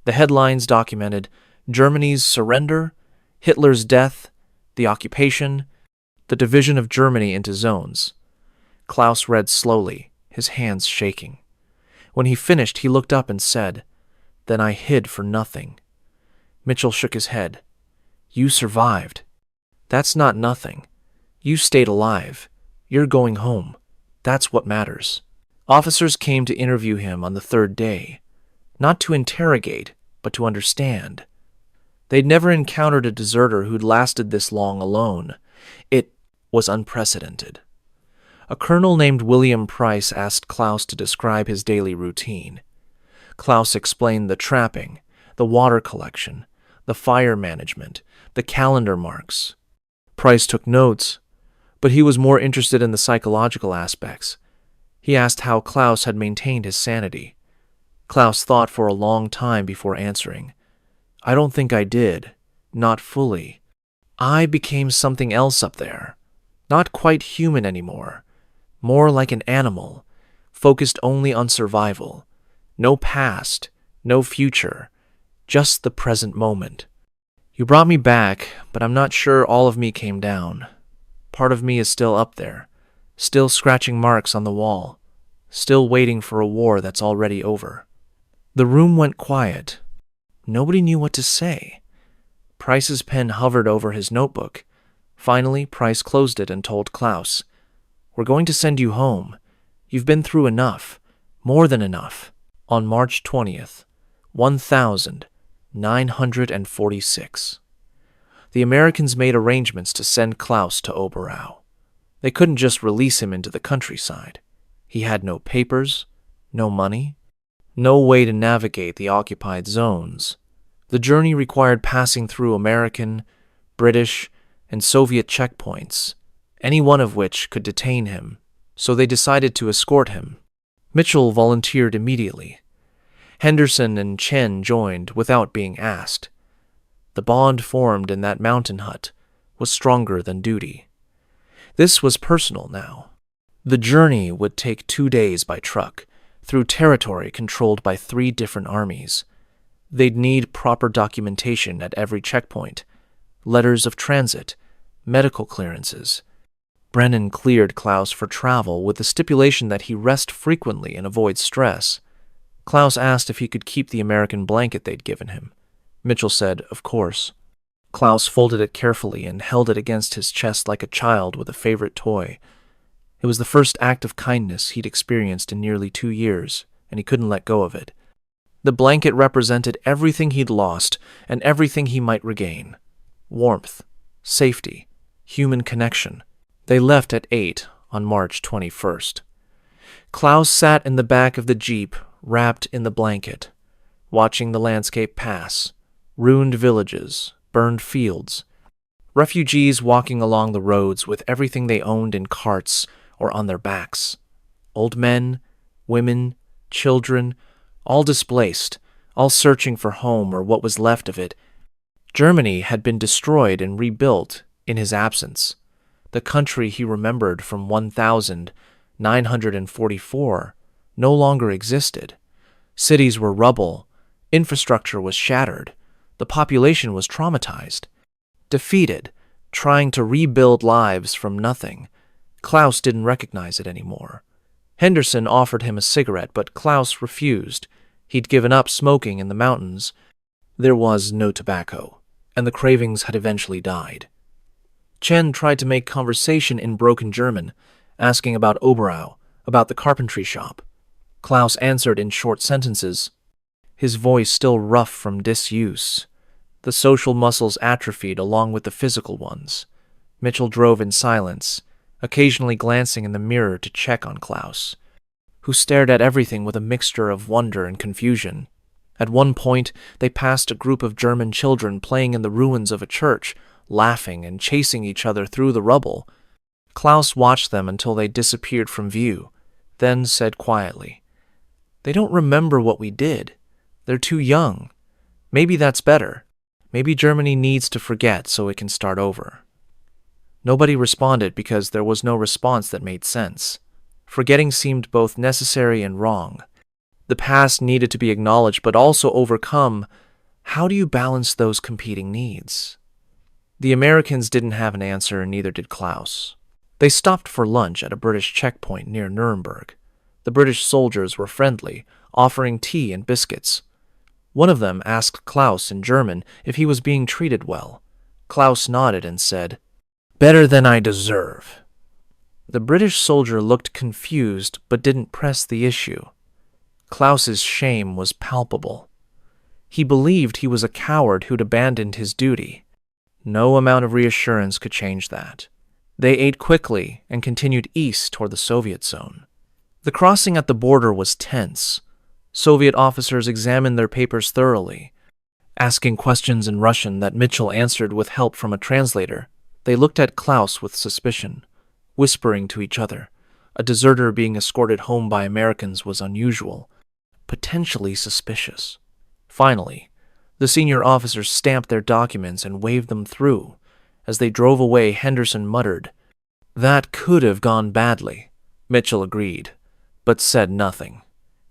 The headlines documented Germany's surrender, Hitler's death, the occupation, the division of Germany into zones. Klaus read slowly, his hands shaking. When he finished, he looked up and said, "Then I hid for nothing." Mitchell shook his head. "You survived. That's not nothing. You stayed alive. You're going home. That's what matters." Officers came to interview him on the third day, not to interrogate, but to understand. They'd never encountered a deserter who'd lasted this long alone. It was unprecedented. A colonel named William Price asked Klaus to describe his daily routine. Klaus explained the trapping, the water collection, the fire management, the calendar marks. Price took notes, but he was more interested in the psychological aspects. He asked how Klaus had maintained his sanity. Klaus thought for a long time before answering. "I don't think I did. Not fully. I became something else up there. Not quite human anymore. More like an animal, focused only on survival. No past, no future, just the present moment. You brought me back, but I'm not sure all of me came down. Part of me is still up there, still scratching marks on the wall, still waiting for a war that's already over." The room went quiet. Nobody knew what to say. Price's pen hovered over his notebook. Finally, Price closed it and told Klaus, "We're going to send you home. You've been through enough, more than enough." On March 20th, 1946, the Americans made arrangements to send Klaus to Oberau. They couldn't just release him into the countryside. He had no papers, no money, no way to navigate the occupied zones. The journey required passing through American, British, and Soviet checkpoints, any one of which could detain him, so they decided to escort him. Mitchell volunteered immediately. Henderson and Chen joined without being asked. The bond formed in that mountain hut was stronger than duty. This was personal now. The journey would take 2 days by truck, through territory controlled by 3 different armies. They'd need proper documentation at every checkpoint, letters of transit, medical clearances. Brennan cleared Klaus for travel with the stipulation that he rest frequently and avoid stress. Klaus asked if he could keep the American blanket they'd given him. Mitchell said, "Of course." Klaus folded it carefully and held it against his chest like a child with a favorite toy. It was the first act of kindness he'd experienced in nearly 2 years, and he couldn't let go of it. The blanket represented everything he'd lost and everything he might regain. Warmth, safety, human connection. They left at 8 on March 21st. Klaus sat in the back of the jeep, wrapped in the blanket, watching the landscape pass. Ruined villages, burned fields, refugees walking along the roads with everything they owned in carts or on their backs. Old men, women, children, all displaced, all searching for home or what was left of it. Germany had been destroyed and rebuilt in his absence. The country he remembered from 1944 no longer existed. Cities were rubble, infrastructure was shattered, the population was traumatized. Defeated, trying to rebuild lives from nothing. Klaus didn't recognize it anymore. Henderson offered him a cigarette, but Klaus refused. He'd given up smoking in the mountains. There was no tobacco, and the cravings had eventually died. Chen tried to make conversation in broken German, asking about Oberau, about the carpentry shop. Klaus answered in short sentences, his voice still rough from disuse. The social muscles atrophied along with the physical ones. Mitchell drove in silence, occasionally glancing in the mirror to check on Klaus, who stared at everything with a mixture of wonder and confusion. At one point, they passed a group of German children playing in the ruins of a church, laughing and chasing each other through the rubble. Klaus watched them until they disappeared from view, then said quietly, "They don't remember what we did. They're too young. Maybe that's better. Maybe Germany needs to forget so it can start over." Nobody responded because there was no response that made sense. Forgetting seemed both necessary and wrong. The past needed to be acknowledged but also overcome. How do you balance those competing needs? The Americans didn't have an answer, and neither did Klaus. They stopped for lunch at a British checkpoint near Nuremberg. The British soldiers were friendly, offering tea and biscuits. One of them asked Klaus in German if he was being treated well. Klaus nodded and said, "Better than I deserve." The British soldier looked confused but didn't press the issue. Klaus's shame was palpable. He believed he was a coward who'd abandoned his duty. No amount of reassurance could change that. They ate quickly and continued east toward the Soviet zone. The crossing at the border was tense. Soviet officers examined their papers thoroughly, asking questions in Russian that Mitchell answered with help from a translator. They looked at Klaus with suspicion, whispering to each other. A deserter being escorted home by Americans was unusual, potentially suspicious. Finally, the senior officers stamped their documents and waved them through. As they drove away, Henderson muttered, "That could have gone badly." Mitchell agreed, but said nothing.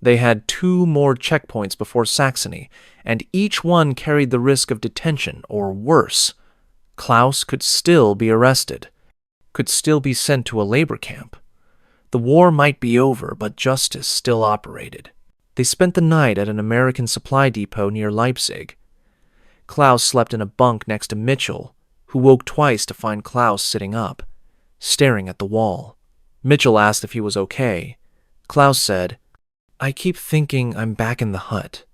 They had 2 more checkpoints before Saxony, and each one carried the risk of detention, or worse. Klaus could still be arrested, could still be sent to a labor camp. The war might be over, but justice still operated. They spent the night at an American supply depot near Leipzig. Klaus slept in a bunk next to Mitchell, who woke twice to find Klaus sitting up, staring at the wall. Mitchell asked if he was okay. Klaus said, "I keep thinking I'm back in the hut,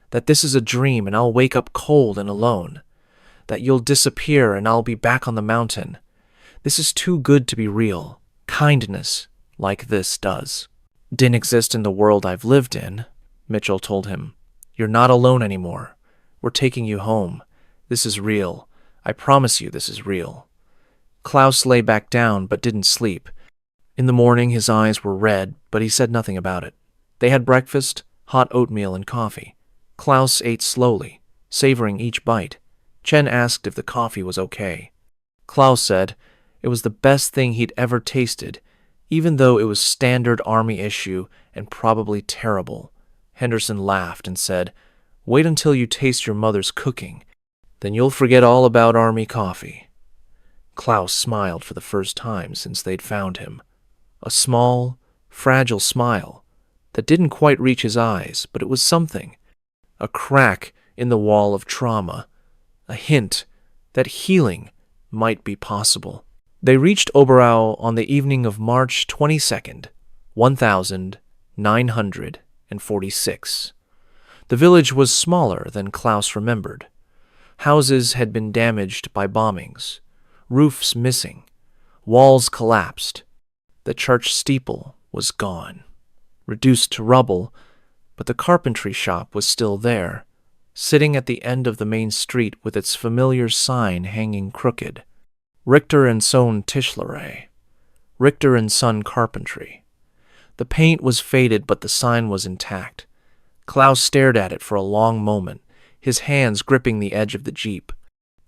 that this is a dream and I'll wake up cold and alone, that you'll disappear and I'll be back on the mountain. This is too good to be real. Kindness like this does." "Didn't exist in the world I've lived in," Mitchell told him. "You're not alone anymore. We're taking you home. This is real. I promise you this is real." Klaus lay back down but didn't sleep. In the morning his eyes were red, but he said nothing about it. They had breakfast, hot oatmeal and coffee. Klaus ate slowly, savoring each bite. Chen asked if the coffee was okay. Klaus said it was the best thing he'd ever tasted, even though it was standard army issue and probably terrible. Henderson laughed and said, "Wait until you taste your mother's cooking. Then you'll forget all about army coffee." Klaus smiled for the first time since they'd found him. A small, fragile smile that didn't quite reach his eyes, but it was something. A crack in the wall of trauma. A hint that healing might be possible. They reached Oberau on the evening of March 22nd, 1946. The village was smaller than Klaus remembered. Houses had been damaged by bombings, roofs missing, walls collapsed. The church steeple was gone. reduced to rubble, but the carpentry shop was still there, sitting at the end of the main street with its familiar sign hanging crooked. Richter and Sohn Tischlerei. Richter and Son Carpentry. The paint was faded, but the sign was intact. Klaus stared at it for a long moment, his hands gripping the edge of the Jeep.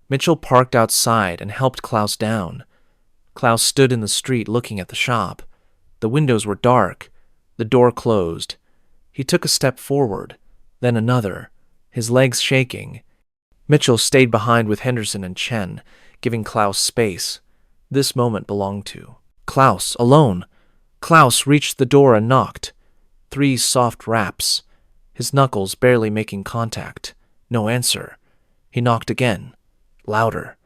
Mitchell parked outside and helped Klaus down. Klaus stood in the street looking at the shop. The windows were dark, the door closed. He took a step forward, then another, his legs shaking. Mitchell stayed behind with Henderson and Chen, giving Klaus space. This moment belonged to Klaus, alone. Klaus reached the door and knocked. 3 soft raps, his knuckles barely making contact. No answer. He knocked again, louder.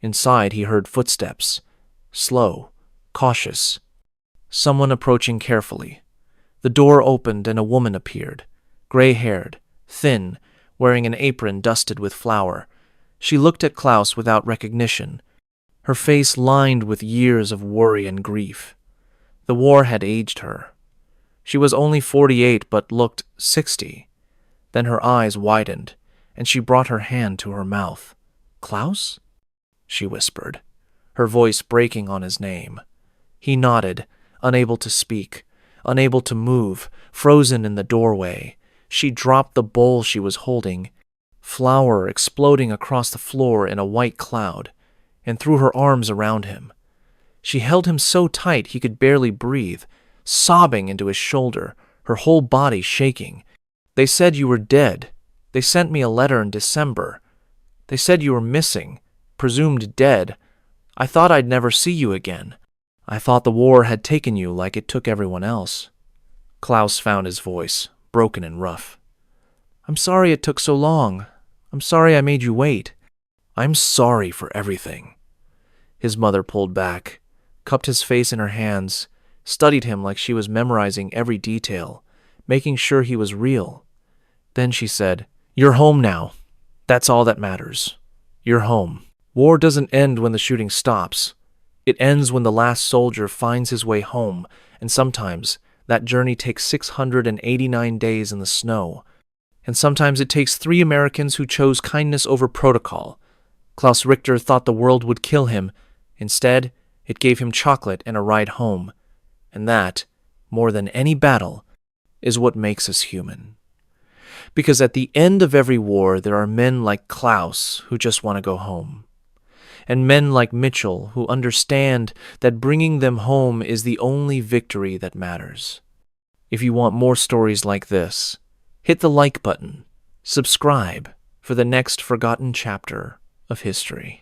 Inside he heard footsteps, slow, cautious. Someone approaching carefully. The door opened and a woman appeared, gray-haired, thin, wearing an apron dusted with flour. She looked at Klaus without recognition, her face lined with years of worry and grief. The war had aged her. She was only 48 but looked 60. Then her eyes widened, and she brought her hand to her mouth. "Klaus?" she whispered, her voice breaking on his name. He nodded, unable to speak, unable to move, frozen in the doorway. She dropped the bowl she was holding, flour exploding across the floor in a white cloud, and threw her arms around him. She held him so tight he could barely breathe, sobbing into his shoulder, her whole body shaking. "They said you were dead. They sent me a letter in December. They said you were missing, presumed dead. I thought I'd never see you again. I thought the war had taken you like it took everyone else." Klaus found his voice, broken and rough. "I'm sorry it took so long. I'm sorry I made you wait. I'm sorry for everything." His mother pulled back, cupped his face in her hands, studied him like she was memorizing every detail, making sure he was real. Then she said, "You're home now. That's all that matters. You're home. War doesn't end when the shooting stops. It ends when the last soldier finds his way home, and sometimes that journey takes 689 days in the snow. And sometimes it takes 3 Americans who chose kindness over protocol. Klaus Richter thought the world would kill him. Instead, it gave him chocolate and a ride home. And that, more than any battle, is what makes us human. Because at the end of every war, there are men like Klaus who just want to go home. And men like Mitchell who understand that bringing them home is the only victory that matters. If you want more stories like this, hit the like button, subscribe for the next forgotten chapter of history.